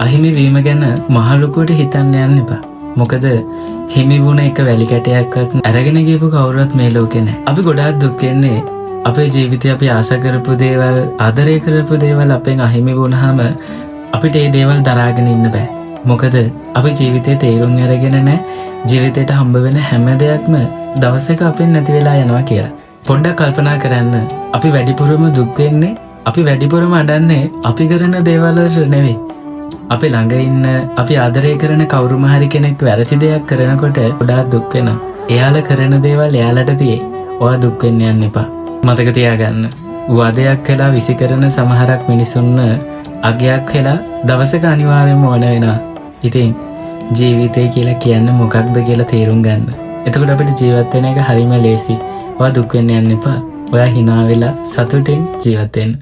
අහිමි වීම ගැන මහලොකුවට හිතන්න යන්න එපා. මොකද හිමි වුණ එක වැලි කැටයක්වත් අරගෙන ගියපු කවුරුවත් මේ ලෝකේ නැහැ. අපි ගොඩාක් දුක් වෙන්නේ අපේ ජීවිතේ අපි ආස කරපු දේවල්, ආදරය කරපු දේවල් අපෙන් අහිමි වුණාම අපිට ඒ දේවල් දරාගෙන ඉන්න බෑ. මොකද අපි ජීවිතේ තේරුම් අරගෙන නැහැ. ජීවිතේට හම්බ වෙන හැම දෙයක්ම දවසක අපෙන් නැති වෙලා යනවා කියලා. පොඩ්ඩක් කල්පනා කරන්න. අපි වැඩිපුරම දුක් වෙන්නේ, අපි වැඩිපුරම අඬන්නේ අපි කරන දේවල් වලට නෙවෙයි. අපි ළඟ ඉන්න, අපි ආදරය කරන කවුරුම හරි කෙනෙක් වැරදි දෙයක් කරනකොට ගොඩාක් දුක් වෙනවා. එයාලා කරන දේවල් එයාලට තියෙයි. ඔයා දුක් වෙන්න යන්න එපා. මතක තියාගන්න. වදයක් කළා විසි කරන සමහරක් මිනිසුන්න අගයක් වෙලා දවසක අනිවාර්යයෙන්ම ඕන වෙනවා. ඉතින් ජීවිතය කියලා කියන්නේ මොකක්ද කියලා තේරුම් ගන්න. එතකොට අපිට ජීවත් වෙන එක හරිම ලේසි. ඔයා දුක් වෙන්න යන්න එපා. ඔයා hina වෙලා සතුටින් ජීවත් වෙන්න.